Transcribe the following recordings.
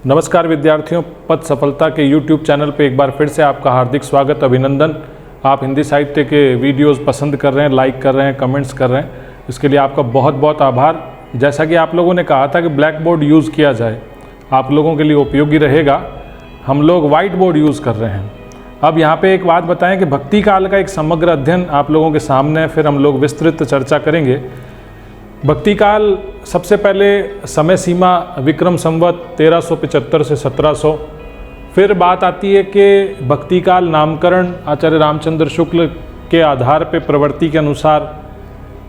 नमस्कार विद्यार्थियों, पथ सफलता के YouTube चैनल पे एक बार फिर से आपका हार्दिक स्वागत, अभिनंदन। आप हिंदी साहित्य के वीडियोस पसंद कर रहे हैं, लाइक कर रहे हैं, कमेंट्स कर रहे हैं, इसके लिए आपका बहुत बहुत आभार। जैसा कि आप लोगों ने कहा था कि ब्लैक बोर्ड यूज़ किया जाए, आप लोगों के लिए उपयोगी रहेगा, हम लोग वाइट बोर्ड यूज़ कर रहे हैं। अब यहाँ पे एक बात बताएं कि भक्ति काल का एक समग्र अध्ययन आप लोगों के सामने, फिर हम लोग विस्तृत चर्चा करेंगे। भक्ति काल सबसे पहले समय सीमा विक्रम संवत 1375 से 1700। फिर बात आती है कि भक्ति काल नामकरण आचार्य रामचंद्र शुक्ल के आधार पे प्रवृत्ति के अनुसार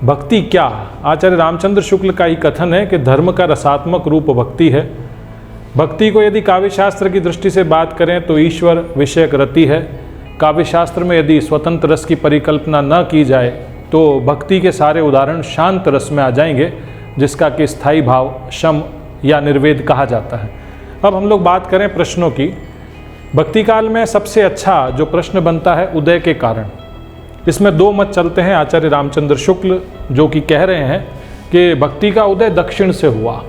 भक्ति क्या। आचार्य रामचंद्र शुक्ल का ही कथन है कि धर्म का रसात्मक रूप भक्ति है। भक्ति को यदि काव्यशास्त्र की दृष्टि से बात करें तो ईश्वर विषयक रति है। काव्यशास्त्र में यदि स्वतंत्र रस की परिकल्पना न की जाए तो भक्ति के सारे उदाहरण शांत रस में आ जाएंगे, जिसका कि स्थायी भाव शम या निर्वेद कहा जाता है। अब हम लोग बात करें प्रश्नों की। भक्ति काल में सबसे अच्छा जो प्रश्न बनता है उदय के कारण। इसमें दो मत चलते हैं। आचार्य रामचंद्र शुक्ल जो कि कह रहे हैं कि भक्ति का उदय दक्षिण से हुआ,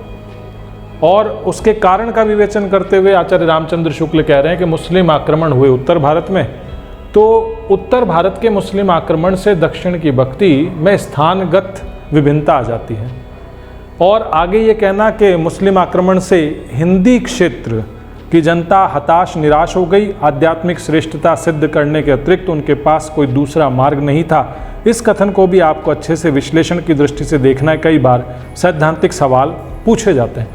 और उसके कारण का विवेचन करते हुए आचार्य रामचंद्र शुक्ल कह रहे हैं कि मुस्लिम आक्रमण हुए उत्तर भारत में, तो उत्तर भारत के मुस्लिम आक्रमण से दक्षिण की भक्ति में स्थानगत विभिन्नता आ जाती है। और आगे ये कहना कि मुस्लिम आक्रमण से हिंदी क्षेत्र की जनता हताश निराश हो गई, आध्यात्मिक श्रेष्ठता सिद्ध करने के अतिरिक्त उनके पास कोई दूसरा मार्ग नहीं था। इस कथन को भी आपको अच्छे से विश्लेषण की दृष्टि से देखना है। कई बार सैद्धांतिक सवाल पूछे जाते हैं।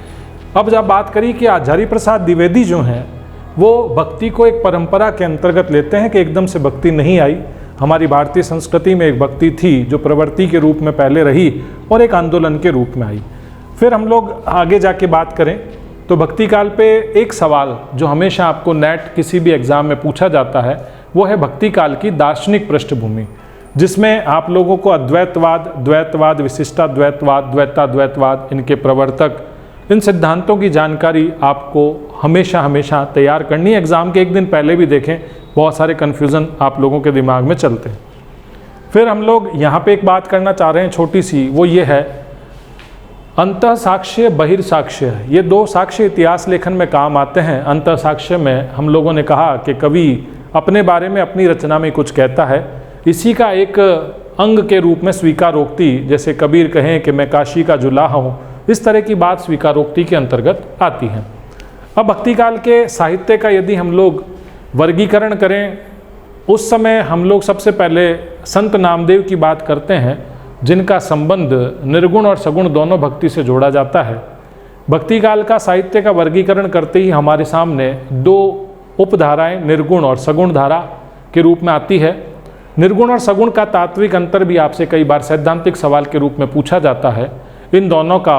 अब जब बात करी कि आचार्य प्रसाद द्विवेदी जो हैं वो भक्ति को एक परंपरा के अंतर्गत लेते हैं कि एकदम से भक्ति नहीं आई। हमारी भारतीय संस्कृति में एक भक्ति थी जो प्रवृत्ति के रूप में पहले रही और एक आंदोलन के रूप में आई। फिर हम लोग आगे जाके बात करें तो भक्ति काल पे एक सवाल जो हमेशा आपको नेट किसी भी एग्ज़ाम में पूछा जाता है वो है भक्ति काल की दार्शनिक पृष्ठभूमि, जिसमें आप लोगों को अद्वैतवाद, द्वैतवाद, विशिष्टाद्वैतवाद, द्वैताद्वैतवाद, इनके प्रवर्तक, इन सिद्धांतों की जानकारी आपको हमेशा तैयार करनी है। एग्ज़ाम के एक दिन पहले भी देखें, बहुत सारे कन्फ्यूज़न आप लोगों के दिमाग में चलते हैं। फिर हम लोग यहाँ पे एक बात करना चाह रहे हैं छोटी सी, वो ये है अंतः साक्ष्य बहिर्साक्ष्य। ये दो साक्ष्य इतिहास लेखन में काम आते हैं। अंतः साक्ष्य में हम लोगों ने कहा कि कवि अपने बारे में अपनी रचना में कुछ कहता है, इसी का एक अंग के रूप में स्वीकारोक्ति, जैसे कबीर कहें कि मैं काशी का जुलाहा हूँ, इस तरह की बात स्वीकारोक्ति के अंतर्गत आती है। अब भक्ति काल के साहित्य का यदि हम लोग वर्गीकरण करें, उस समय हम लोग सबसे पहले संत नामदेव की बात करते हैं, जिनका संबंध निर्गुण और सगुण दोनों भक्ति से जोड़ा जाता है। भक्ति काल का साहित्य का वर्गीकरण करते ही हमारे सामने दो उपधाराएं निर्गुण और सगुण धारा के रूप में आती है। निर्गुण और सगुण का तात्विक अंतर भी आपसे कई बार सैद्धांतिक सवाल के रूप में पूछा जाता है। इन दोनों का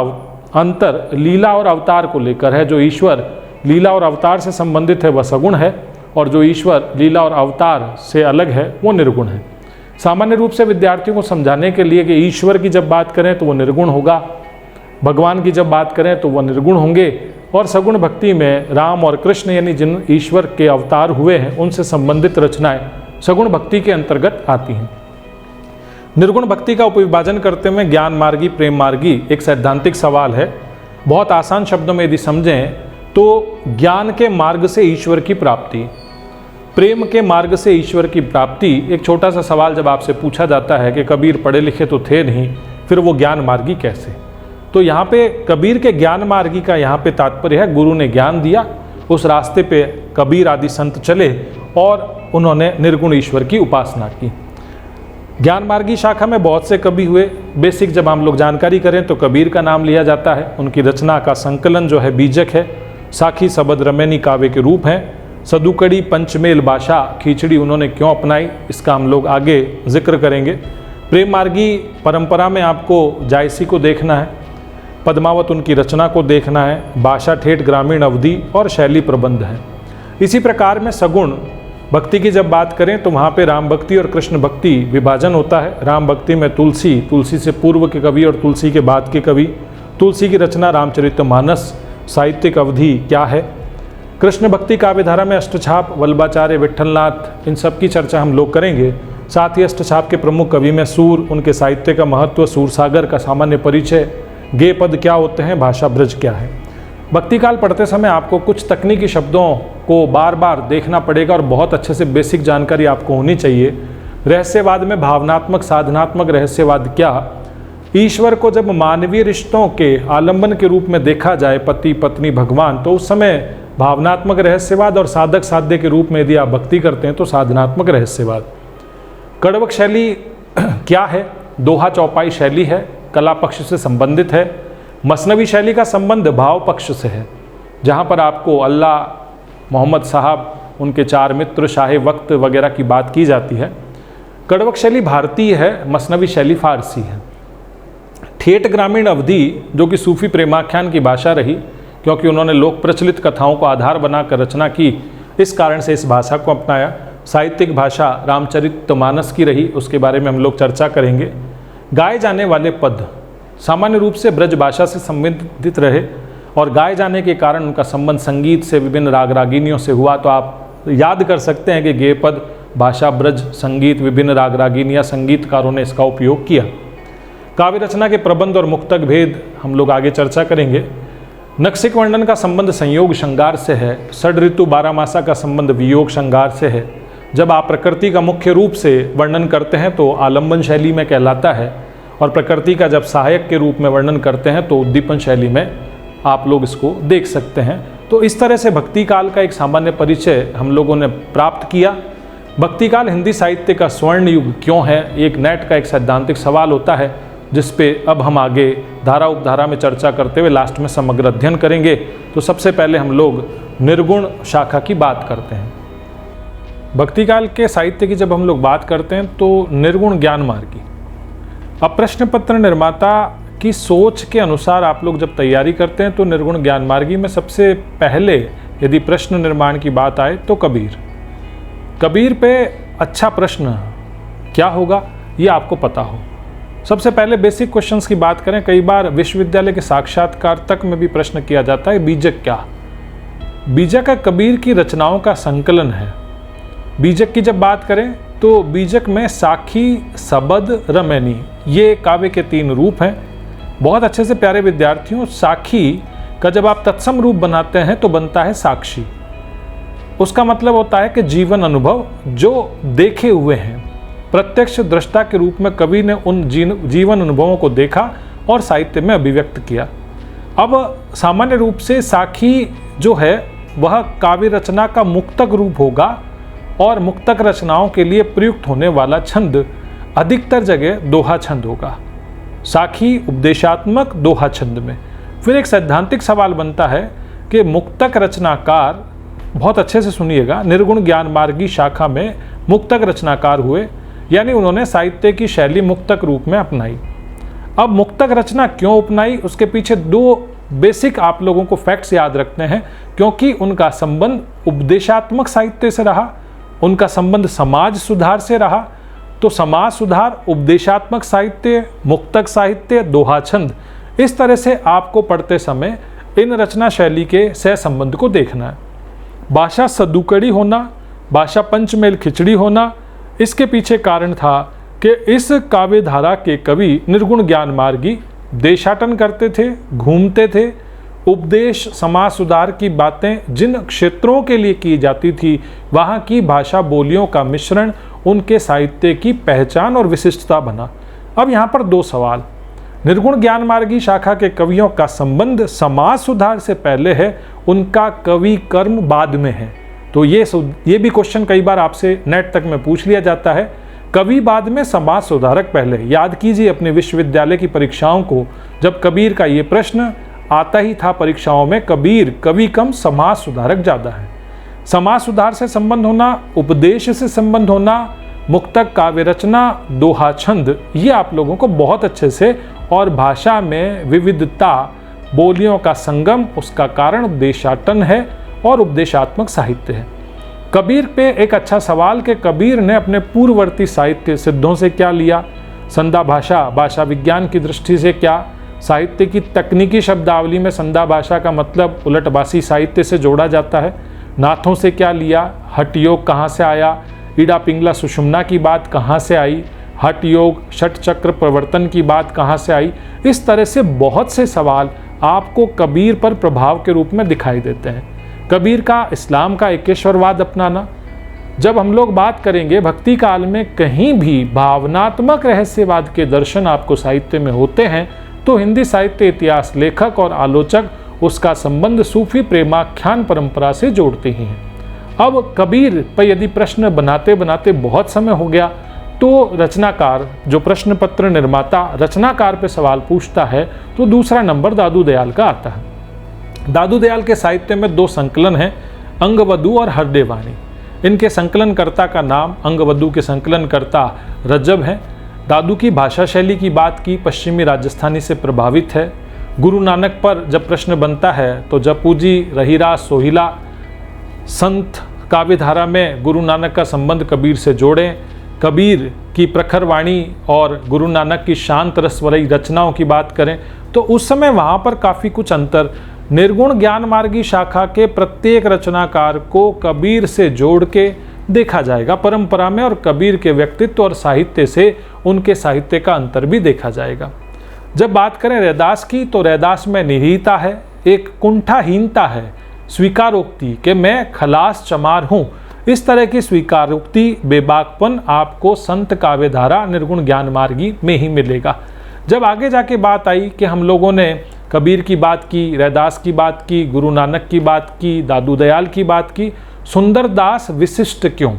अंतर लीला और अवतार को लेकर है। जो ईश्वर लीला और अवतार से संबंधित है वह सगुण है, और जो ईश्वर लीला और अवतार से अलग है वो निर्गुण है। सामान्य रूप से विद्यार्थियों को समझाने के लिए कि ईश्वर की जब बात करें तो वो निर्गुण होगा, भगवान की जब बात करें तो वह निर्गुण होंगे, और सगुण भक्ति में राम और कृष्ण यानी जिन ईश्वर के अवतार हुए हैं उनसे संबंधित रचनाएं सगुण भक्ति के अंतर्गत आती हैं। निर्गुण भक्ति का उपविभाजन करते हुए ज्ञान मार्गी, प्रेम मार्गी एक सैद्धांतिक सवाल है। बहुत आसान शब्दों में यदि समझें तो ज्ञान के मार्ग से ईश्वर की प्राप्ति, प्रेम के मार्ग से ईश्वर की प्राप्ति। एक छोटा सा सवाल जब आपसे पूछा जाता है कि कबीर पढ़े लिखे तो थे नहीं, फिर वो ज्ञान मार्गी कैसे, तो यहाँ पे कबीर के ज्ञान मार्गी का यहाँ पे तात्पर्य है गुरु ने ज्ञान दिया, उस रास्ते पे कबीर आदि संत चले और उन्होंने निर्गुण ईश्वर की उपासना की। ज्ञान मार्गी शाखा में बहुत से कवि हुए। बेसिक जब हम लोग जानकारी करें तो कबीर का नाम लिया जाता है। उनकी रचना का संकलन जो है बीजक है। साखी सबद रमैनी काव्य के रूप हैं। सदुकड़ी, पंचमेल, भाषा, खिचड़ी उन्होंने क्यों अपनाई, इसका हम लोग आगे जिक्र करेंगे। प्रेम मार्गी परंपरा में आपको जायसी को देखना है, पद्मावत उनकी रचना को देखना है, भाषा ठेठ ग्रामीण अवधि और शैली प्रबंध है। इसी प्रकार में सगुण भक्ति की जब बात करें तो वहाँ पे राम भक्ति और कृष्ण भक्ति विभाजन होता है। राम भक्ति में तुलसी, तुलसी से पूर्व के कवि और तुलसी के बाद के कवि, तुलसी की रचना रामचरितमानस, साहित्यिक अवधि क्या है। कृष्ण भक्ति काव्यधारा में अष्टछाप, वल्लभाचार्य, विट्ठलनाथ, इन सब की चर्चा हम लोग करेंगे। साथ ही अष्टछाप के प्रमुख कवि में सूर, उनके साहित्य का महत्व, सूरसागर का सामान्य परिचय, गे पद क्या होते हैं, भाषा ब्रज क्या है। भक्ति काल पढ़ते समय आपको कुछ तकनीकी शब्दों को बार बार देखना पड़ेगा और बहुत अच्छे से बेसिक जानकारी आपको होनी चाहिए। रहस्यवाद में भावनात्मक साधनात्मक रहस्यवाद क्या, ईश्वर को जब मानवीय रिश्तों के आलंबन के रूप में देखा जाए, पति पत्नी भगवान, तो उस समय भावनात्मक रहस्यवाद, और साधक साध्य के रूप में यदि आप भक्ति करते हैं तो साधनात्मक रहस्यवाद। कड़वक शैली क्या है? दोहा चौपाई शैली है, कला पक्ष से संबंधित है। मसनवी शैली का संबंध भाव पक्ष से है, जहाँ पर आपको अल्लाह, मोहम्मद साहब, उनके चार मित्र, शाहे वक्त वगैरह की बात की जाती है। कड़वक शैली भारतीय है, मसनवी शैली फारसी है। ठेठ ग्रामीण अवधि जो कि सूफी प्रेमाख्यान की भाषा रही, क्योंकि उन्होंने लोक प्रचलित कथाओं को आधार बनाकर रचना की, इस कारण से इस भाषा को अपनाया। साहित्यिक भाषा रामचरितमानस की रही, उसके बारे में हम लोग चर्चा करेंगे। गाए जाने वाले पद सामान्य रूप से ब्रज भाषा से संबंधित रहे और गाए जाने के कारण उनका संबंध संगीत से, विभिन्न राग रागिनियों से हुआ। तो आप याद कर सकते हैं कि गेय पद भाषा, ब्रज, संगीत, विभिन्न राग रागिनियाँ, संगीतकारों ने इसका उपयोग किया। काव्य रचना के प्रबंध और मुक्तक भेद हम लोग आगे चर्चा करेंगे। नक्सिक वर्णन का संबंध संयोग श्रृंगार से है। षड ऋतु 12 मासा का संबंध वियोग श्रृंगार से है। जब आप प्रकृति का मुख्य रूप से वर्णन करते हैं तो आलंबन शैली में कहलाता है, और प्रकृति का जब सहायक के रूप में वर्णन करते हैं तो उद्दीपन शैली में आप लोग इसको देख सकते हैं। तो इस तरह से भक्ति काल का एक सामान्य परिचय हम लोगों ने प्राप्त किया। भक्ति काल हिंदी साहित्य का स्वर्ण युग क्यों है, एक नेट का एक सैद्धांतिक सवाल होता है, जिस पे अब हम आगे धारा उपधारा में चर्चा करते हुए लास्ट में समग्र अध्ययन करेंगे। तो सबसे पहले हम लोग निर्गुण शाखा की बात करते हैं। भक्ति काल के साहित्य की जब हम लोग बात करते हैं तो निर्गुण ज्ञान मार्गी, अब प्रश्न पत्र निर्माता की सोच के अनुसार आप लोग जब तैयारी करते हैं तो निर्गुण ज्ञान मार्गी में सबसे पहले यदि प्रश्न निर्माण की बात आए तो कबीर पे अच्छा प्रश्न क्या होगा ये आपको पता हो। सबसे पहले बेसिक क्वेश्चंस की बात करें, कई बार विश्वविद्यालय के साक्षात्कार तक में भी प्रश्न किया जाता है, बीजक क्या? बीजक का कबीर की रचनाओं का संकलन है। बीजक की जब बात करें तो बीजक में साखी, सबद, रमैनी ये काव्य के 3 रूप हैं। बहुत अच्छे से प्यारे विद्यार्थियों, साखी का जब आप तत्सम रूप बनाते हैं तो बनता है साक्षी। उसका मतलब होता है कि जीवन अनुभव जो देखे हुए हैं, प्रत्यक्ष दृष्टा के रूप में कवि ने उन जीवन अनुभवों को देखा और साहित्य में अभिव्यक्त किया। अब सामान्य रूप से साखी जो है वह काव्य रचना का मुक्तक रूप होगा और मुक्तक रचनाओं के लिए प्रयुक्त होने वाला छंद अधिकतर जगह दोहा छंद होगा। साखी उपदेशात्मक दोहा छंद में। फिर एक सैद्धांतिक सवाल बनता है कि मुक्तक रचनाकार, बहुत अच्छे से सुनिएगा, निर्गुण ज्ञान मार्गी शाखा में मुक्तक रचनाकार हुए, यानी उन्होंने साहित्य की शैली मुक्तक रूप में अपनाई। अब मुक्तक रचना क्यों अपनाई, उसके पीछे 2 बेसिक आप लोगों को फैक्ट्स याद रखने हैं, क्योंकि उनका संबंध उपदेशात्मक साहित्य से रहा, उनका संबंध समाज सुधार से रहा। तो समाज सुधार, उपदेशात्मक साहित्य, मुक्तक साहित्य, दोहा छंद, इस तरह से आपको पढ़ते समय इन रचना शैली के सह संबंध को देखना है। भाषा सदुकड़ी होना, भाषा पंचमेल खिचड़ी होना, इसके पीछे कारण था कि इस काव्य धारा के कवि निर्गुण ज्ञान मार्गी देशाटन करते थे, घूमते थे। उपदेश, समाज सुधार की बातें जिन क्षेत्रों के लिए की जाती थी, वहाँ की भाषा बोलियों का मिश्रण उनके साहित्य की पहचान और विशिष्टता बना। अब यहाँ पर 2 सवाल। निर्गुण ज्ञान मार्गी शाखा के कवियों का संबंध समाज सुधार से पहले है, उनका कवि कर्म बाद में है। तो ये भी क्वेश्चन कई बार आपसे नेट तक में पूछ लिया जाता है, कवि बाद में समाज सुधारक पहले। याद कीजिए अपने विश्वविद्यालय की परीक्षाओं को, जब कबीर का ये प्रश्न आता ही था परीक्षाओं में, कबीर कवि कम समाज सुधारक ज़्यादा है। समाज सुधार से संबंध होना, उपदेश से संबंध होना, मुक्तक काव्य रचना, दोहा छंद, ये आप लोगों को बहुत अच्छे से, और भाषा में विविधता, बोलियों का संगम, उसका कारण उपदेशाटन है और उपदेशात्मक साहित्य है। कबीर पे एक अच्छा सवाल कि कबीर ने अपने पूर्ववर्ती साहित्य सिद्धों से क्या लिया, संदा भाषा, भाषा विज्ञान की दृष्टि से क्या, साहित्य की तकनीकी शब्दावली में संदा भाषा का मतलब उलटबासी साहित्य से जोड़ा जाता है, नाथों से क्या लिया, हठ योग कहाँ से आया, ईड़ा पिंगला सुषुम्ना की बात कहाँ से आई, हठ योग षट चक्र प्रवर्तन की बात कहाँ से आई। इस तरह से बहुत से सवाल आपको कबीर पर प्रभाव के रूप में दिखाई देते हैं। कबीर का इस्लाम का एकेश्वरवाद अपनाना। जब हम लोग बात करेंगे भक्ति काल में कहीं भी भावनात्मक रहस्यवाद के दर्शन आपको साहित्य में होते हैं तो हिंदी साहित्य इतिहास लेखक और आलोचक उसका संबंध सूफी प्रेमाख्यान परंपरा से जोड़ते ही हैं। अब कबीर पर यदि प्रश्न बनाते बनाते बहुत समय हो गया तो रचनाकार, जो प्रश्न पत्र निर्माता रचनाकार पे सवाल पूछता है, तो दूसरा नंबर दादू दयाल का आता है। दादू दयाल के साहित्य में 2 संकलन हैं, अंगवधू और हृदयवाणी। इनके संकलनकर्ता का नाम, अंगवधू के संकलनकर्ता रजब हैं। दादू की भाषा शैली की बात की, पश्चिमी राजस्थानी से प्रभावित है। गुरु नानक पर जब प्रश्न बनता है तो जपू जी, रहीरा, सोहिला, संत काव्यधारा में गुरु नानक का संबंध कबीर से जोड़ें। कबीर की प्रखर वाणी और गुरु नानक की शांत रसवरई रचनाओं की बात करें तो उस समय वहाँ पर काफ़ी कुछ अंतर। निर्गुण ज्ञान मार्गी शाखा के प्रत्येक रचनाकार को कबीर से जोड़ के देखा जाएगा परंपरा में, और कबीर के व्यक्तित्व और साहित्य से उनके साहित्य का अंतर भी देखा जाएगा। जब बात करें रैदास की तो रैदास में निहिता है, एक कुंठाहीनता है, स्वीकारोक्ति कि मैं खलास चमार हूँ। इस तरह की स्वीकारोक्ति, बेबाकपन आपको संत काव्यधारा निर्गुण ज्ञान मार्गी में ही मिलेगा। जब आगे जाके बात आई कि हम लोगों ने कबीर की बात की, रैदास की बात की, गुरु नानक की बात की, दादू दयाल की बात की, सुंदरदास विशिष्ट क्यों?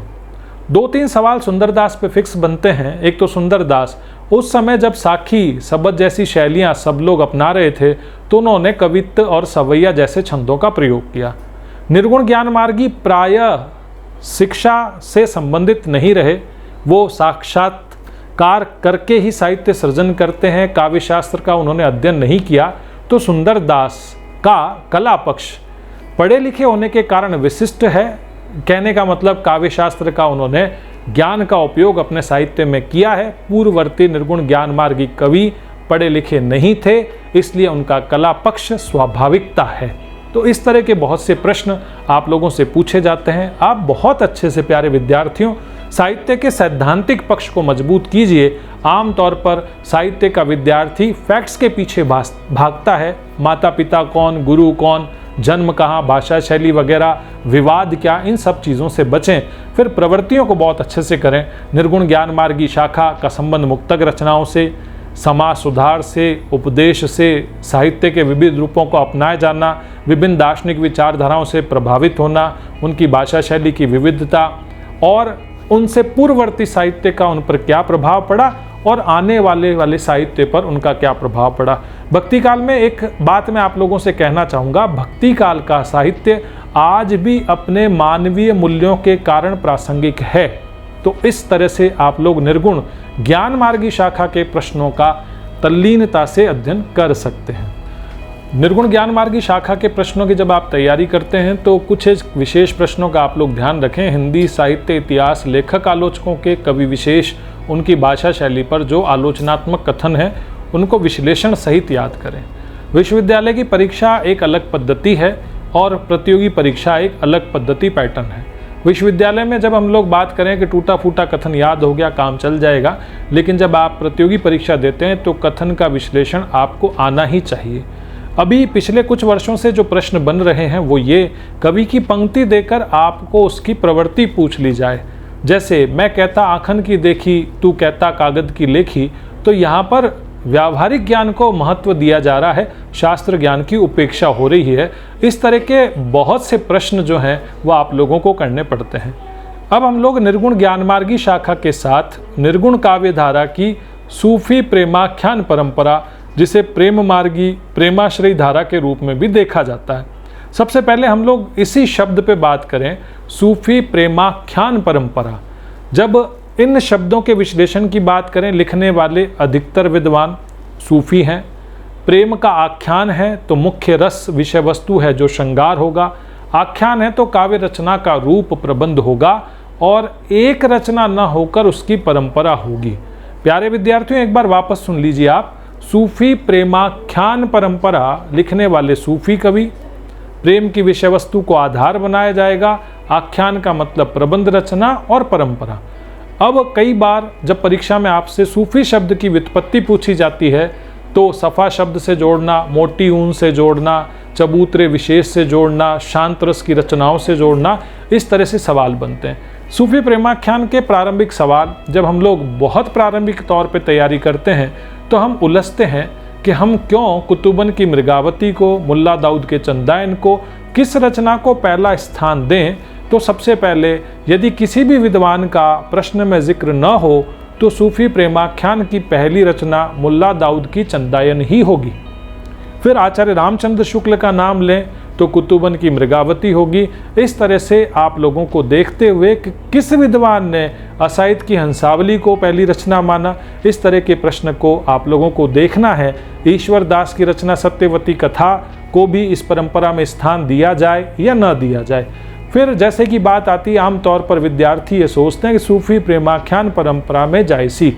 2-3 सवाल सुंदरदास पे फिक्स बनते हैं। एक तो सुंदरदास उस समय जब साखी, सबद जैसी शैलियाँ सब लोग अपना रहे थे तो उन्होंने कवित्व और सवैया जैसे छंदों का प्रयोग किया। निर्गुण ज्ञान मार्गी प्रायः शिक्षा से संबंधित नहीं रहे, वो साक्षात्कार करके ही साहित्य सृजन करते हैं, काव्य शास्त्र का उन्होंने अध्ययन नहीं किया। तो सुंदरदास का कला पक्ष पढ़े लिखे होने के कारण विशिष्ट है। कहने का मतलब काव्य शास्त्र का उन्होंने ज्ञान का उपयोग अपने साहित्य में किया है। पूर्ववर्ती निर्गुण ज्ञान मार्गी कवि पढ़े लिखे नहीं थे, इसलिए उनका कला पक्ष स्वाभाविकता है। तो इस तरह के बहुत से प्रश्न आप लोगों से पूछे जाते हैं। आप बहुत अच्छे से प्यारे विद्यार्थियों साहित्य के सैद्धांतिक पक्ष को मजबूत कीजिए। आमतौर पर साहित्य का विद्यार्थी फैक्ट्स के पीछे भागता है, माता पिता कौन, गुरु कौन, जन्म कहाँ, भाषा शैली वगैरह, विवाद क्या, इन सब चीज़ों से बचें। फिर प्रवृत्तियों को बहुत अच्छे से करें। निर्गुण ज्ञान मार्गी शाखा का संबंध मुक्तक रचनाओं से, समाज सुधार से, उपदेश से, साहित्य के विविध रूपों को अपनाए जाना, विभिन्न दार्शनिक विचारधाराओं से प्रभावित होना, उनकी भाषा शैली की विविधता और उनसे पूर्ववर्ती साहित्य का उन पर क्या प्रभाव पड़ा और आने वाले साहित्य पर उनका क्या प्रभाव पड़ा। भक्ति काल में एक बात मैं आप लोगों से कहना चाहूँगा, भक्ति काल का साहित्य आज भी अपने मानवीय मूल्यों के कारण प्रासंगिक है। तो इस तरह से आप लोग निर्गुण ज्ञान मार्गी शाखा के प्रश्नों का तल्लीनता से अध्ययन कर सकते हैं। निर्गुण ज्ञान मार्गी शाखा के प्रश्नों की जब आप तैयारी करते हैं तो कुछ विशेष प्रश्नों का आप लोग ध्यान रखें। हिंदी साहित्य इतिहास लेखक आलोचकों के कवि विशेष, उनकी भाषा शैली पर जो आलोचनात्मक कथन है उनको विश्लेषण सहित याद करें। विश्वविद्यालय की परीक्षा एक अलग पद्धति है और प्रतियोगी परीक्षा एक अलग पद्धति पैटर्न है। विश्वविद्यालय में जब हम लोग बात करें कि टूटा फूटा कथन याद हो गया काम चल जाएगा, लेकिन जब आप प्रतियोगी परीक्षा देते हैं तो कथन का विश्लेषण आपको आना ही चाहिए। अभी पिछले कुछ वर्षों से जो प्रश्न बन रहे हैं वो ये, कवि की पंक्ति देकर आपको उसकी प्रवृत्ति पूछ ली जाए। जैसे मैं कहता आखन की देखी, तू कहता कागद की लेखी। तो यहाँ पर व्यावहारिक ज्ञान को महत्व दिया जा रहा है, शास्त्र ज्ञान की उपेक्षा हो रही है। इस तरह के बहुत से प्रश्न जो हैं वो आप लोगों को करने पड़ते हैं। अब हम लोग निर्गुण ज्ञान मार्गी शाखा के साथ निर्गुण काव्यधारा की सूफी प्रेमाख्यान परंपरा, जिसे प्रेम मार्गी प्रेमाश्रयी धारा के रूप में भी देखा जाता है। सबसे पहले हम लोग इसी शब्द पे बात करें, सूफी प्रेमाख्यान परंपरा। जब इन शब्दों के विश्लेषण की बात करें, लिखने वाले अधिकतर विद्वान सूफी हैं। प्रेम का आख्यान है तो मुख्य रस विषय वस्तु है जो श्रृंगार होगा। आख्यान है तो काव्य रचना का रूप प्रबंध होगा और एक रचना न होकर उसकी परंपरा होगी। प्यारे विद्यार्थियों, एक बार वापस सुन लीजिए आप। सूफी प्रेमाख्यान परंपरा, लिखने वाले सूफी कवि, प्रेम की विषय वस्तु को आधार बनाया जाएगा। आख्यान का मतलब प्रबंध रचना और परंपरा। अब कई बार जब परीक्षा में आपसे सूफी शब्द की व्युत्पत्ति पूछी जाती है तो सफ़ा शब्द से जोड़ना, मोटी ऊन से जोड़ना, चबूतरे विशेष से जोड़ना, शांत रस की रचनाओं से जोड़ना, इस तरह से सवाल बनते हैं। सूफी प्रेमाख्यान के प्रारंभिक सवाल जब हम लोग बहुत प्रारंभिक तौर पे तैयारी करते हैं तो हम उलझते हैं कि हम क्यों कुतुबन की मृगावती को, मुल्ला दाऊद के चंदायन को, किस रचना को पहला स्थान दें। तो सबसे पहले यदि किसी भी विद्वान का प्रश्न में जिक्र न हो तो सूफी प्रेमाख्यान की पहली रचना मुल्ला दाऊद की चंदायन ही होगी। फिर आचार्य रामचंद्र शुक्ल का नाम लें तो कुतुबन की मृगावती होगी। इस तरह से आप लोगों को देखते हुए कि किस विद्वान ने असाइद की हंसावली को पहली रचना माना, इस तरह के प्रश्न को आप लोगों को देखना है। ईश्वर दास की रचना सत्यवती कथा को भी इस परंपरा में स्थान दिया जाए या न दिया जाए। फिर जैसे कि बात आती है, आमतौर पर विद्यार्थी ये सोचते हैं कि सूफी प्रेमाख्यान परंपरा में जायसी।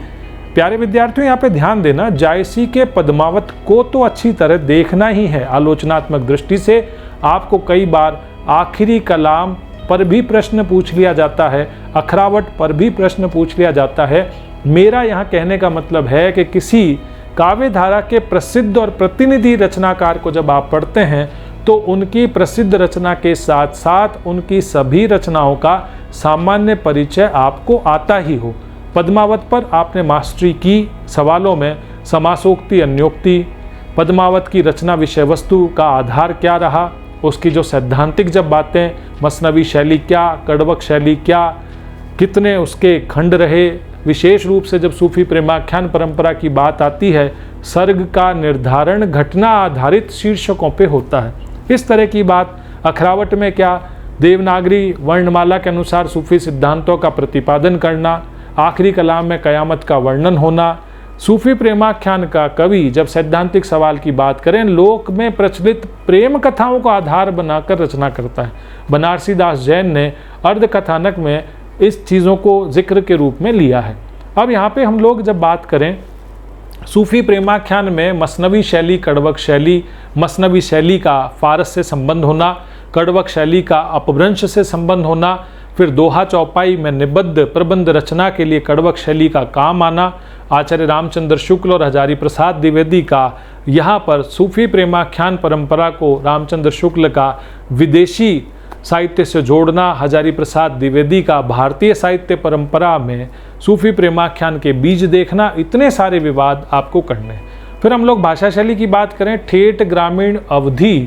प्यारे विद्यार्थियों, यहाँ पे ध्यान देना, जायसी के पद्मावत को तो अच्छी तरह देखना ही है। आलोचनात्मक दृष्टि से आपको कई बार आखिरी कलाम पर भी प्रश्न पूछ लिया जाता है, अखरावट पर भी प्रश्न पूछ लिया जाता है। मेरा यहाँ कहने का मतलब है कि किसी काव्य धारा के प्रसिद्ध और प्रतिनिधि रचनाकार को जब आप पढ़ते हैं तो उनकी प्रसिद्ध रचना के साथ साथ उनकी सभी रचनाओं का सामान्य परिचय आपको आता ही हो। पद्मावत पर आपने मास्टरी की, सवालों में समासोक्ति, अन्योक्ति, पद्मावत की रचना विषय वस्तु का आधार क्या रहा, उसकी जो सैद्धांतिक जब बातें, मसनवी शैली क्या, कड़वक शैली क्या, कितने उसके खंड रहे, विशेष रूप से जब सूफी प्रेमाख्यान परंपरा की बात आती है, सर्ग का निर्धारण घटना आधारित शीर्षकों पे होता है। इस तरह की बात अखरावट में क्या, देवनागरी वर्णमाला के अनुसार सूफी सिद्धांतों का प्रतिपादन करना, आखिरी कलाम में कयामत का वर्णन होना। सूफी प्रेमाख्यान का कवि जब सैद्धांतिक सवाल की बात करें, लोक में प्रचलित प्रेम कथाओं को आधार बनाकर रचना करता है। बनारसी दास जैन ने अर्ध कथानक में इस चीज़ों को जिक्र के रूप में लिया है। अब यहाँ पे हम लोग जब बात करें सूफी प्रेमाख्यान में मसनवी शैली, कड़वक शैली, मसनवी शैली का फारस से संबंध होना, कड़वक शैली का अपभ्रंश से संबंध होना, फिर दोहा चौपाई में निबद्ध प्रबंध रचना के लिए कड़वक शैली का काम आना, आचार्य रामचंद्र शुक्ल और हजारी प्रसाद द्विवेदी का यहाँ पर सूफी प्रेमाख्यान परंपरा को रामचंद्र शुक्ल का विदेशी साहित्य से जोड़ना, हजारी प्रसाद द्विवेदी का भारतीय साहित्य परंपरा में सूफी प्रेमाख्यान के बीज देखना, इतने सारे विवाद आपको करने। फिर हम लोग भाषा शैली की बात करें, ठेठ ग्रामीण अवधि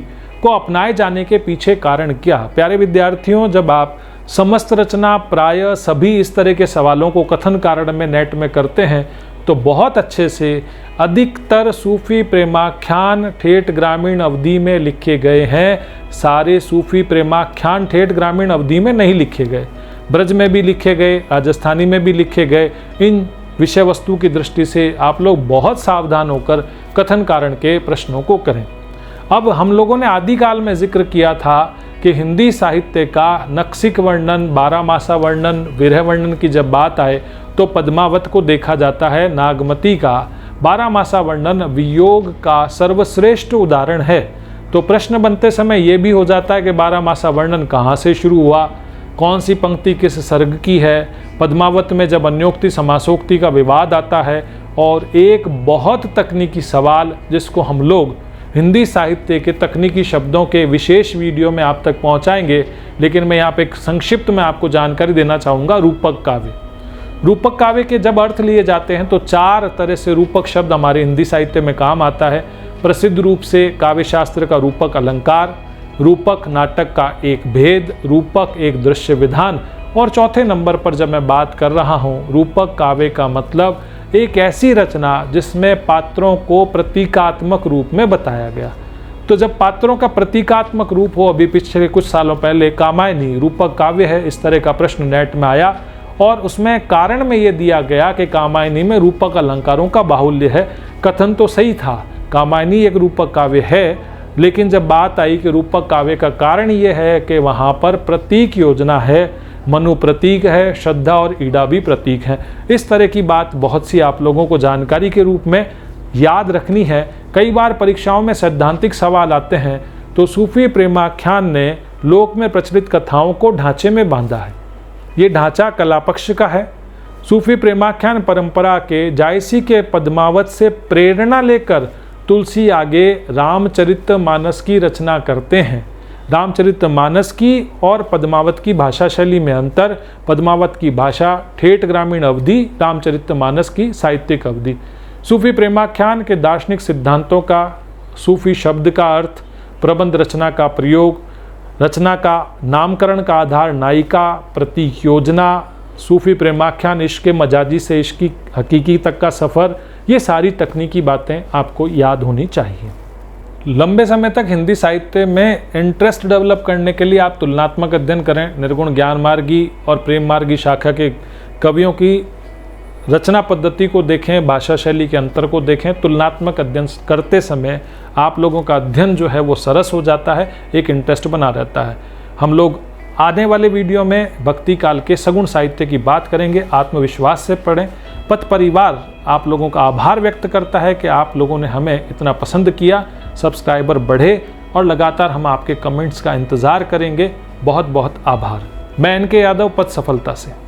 को अपनाए जाने के पीछे कारण क्या। प्यारे विद्यार्थियों, जब आप समस्त रचना प्राय सभी इस तरह के सवालों को कथन कारण में नेट में करते हैं तो बहुत अच्छे से अधिकतर सूफी प्रेमाख्यान ठेठ ग्रामीण अवधि में लिखे गए हैं। सारे सूफी प्रेमाख्यान ठेठ ग्रामीण अवधि में नहीं लिखे गए, ब्रज में भी लिखे गए, राजस्थानी में भी लिखे गए। इन विषय वस्तु की दृष्टि से आप लोग बहुत सावधान होकर कथन कारण के प्रश्नों को करें। अब हम लोगों ने आदिकाल में जिक्र किया था कि हिंदी साहित्य का नक्सिक वर्णन, बारहमासा वर्णन, विरह वर्णन की जब बात आए तो पद्मावत को देखा जाता है। नागमती का बारहमासा वर्णन वियोग का सर्वश्रेष्ठ उदाहरण है। तो प्रश्न बनते समय ये भी हो जाता है कि बारहमासा वर्णन कहाँ से शुरू हुआ, कौन सी पंक्ति किस सर्ग की है। पद्मावत में जब अन्योक्ति समासोक्ति का विवाद आता है, और एक बहुत तकनीकी सवाल जिसको हम लोग हिंदी साहित्य के तकनीकी शब्दों के विशेष वीडियो में आप तक पहुंचाएंगे, लेकिन मैं यहाँ पे एक संक्षिप्त में आपको जानकारी देना चाहूँगा। रूपक काव्य, रूपक काव्य के जब अर्थ लिए जाते हैं तो चार तरह से रूपक शब्द हमारे हिंदी साहित्य में काम आता है। प्रसिद्ध रूप से काव्य शास्त्र का रूपक अलंकार, रूपक नाटक का एक भेद, रूपक एक दृश्य विधान, और चौथे नंबर पर जब मैं बात कर रहा हूँ रूपक काव्य का मतलब एक ऐसी रचना जिसमें पात्रों को प्रतीकात्मक रूप में बताया गया। तो जब पात्रों का प्रतीकात्मक रूप हो, अभी पिछले कुछ सालों पहले कामायनी रूपक काव्य है, इस तरह का प्रश्न नेट में आया और उसमें कारण में ये दिया गया कि कामायनी में रूपक अलंकारों का बाहुल्य है। कथन तो सही था, कामायनी एक रूपक काव्य है, लेकिन जब बात आई कि रूपक काव्य का कारण ये है कि वहाँ पर प्रतीक योजना है, मनु प्रतीक है, श्रद्धा और ईड़ा भी प्रतीक है। इस तरह की बात बहुत सी आप लोगों को जानकारी के रूप में याद रखनी है। कई बार परीक्षाओं में सैद्धांतिक सवाल आते हैं तो सूफी प्रेमाख्यान ने लोक में प्रचलित कथाओं को ढांचे में बांधा है। ये ढांचा कलापक्ष का है। सूफी प्रेमाख्यान परंपरा के जायसी के पद्मावत से प्रेरणा लेकर तुलसी आगे रामचरितमानस की रचना करते हैं। रामचरितमानस की और पद्मावत की भाषा शैली में अंतर। पद्मावत की भाषा ठेठ ग्रामीण अवधि, रामचरितमानस की साहित्यिक अवधि। सूफी प्रेमाख्यान के दार्शनिक सिद्धांतों का, सूफी शब्द का अर्थ, प्रबंध रचना का प्रयोग, रचना का नामकरण का आधार, नायिका, प्रतीक योजना, सूफी प्रेमाख्यान इश्क मजाजी से इश्क की हकीकी तक का सफ़र, ये सारी तकनीकी बातें आपको याद होनी चाहिए। लंबे समय तक हिंदी साहित्य में इंटरेस्ट डेवलप करने के लिए आप तुलनात्मक अध्ययन करें। निर्गुण ज्ञान मार्गी और प्रेम मार्गी शाखा के कवियों की रचना पद्धति को देखें, भाषा शैली के अंतर को देखें। तुलनात्मक अध्ययन करते समय आप लोगों का अध्ययन जो है वो सरस हो जाता है, एक इंटरेस्ट बना रहता है। हम लोग आने वाले वीडियो में भक्ति काल के सगुण साहित्य की बात करेंगे। आत्मविश्वास से पढ़ें। पथ परिवार आप लोगों का आभार व्यक्त करता है कि आप लोगों ने हमें इतना पसंद किया। सब्सक्राइबर बढ़े और लगातार हम आपके कमेंट्स का इंतज़ार करेंगे। बहुत बहुत आभार। मैं NK यादव, पथ सफलता से।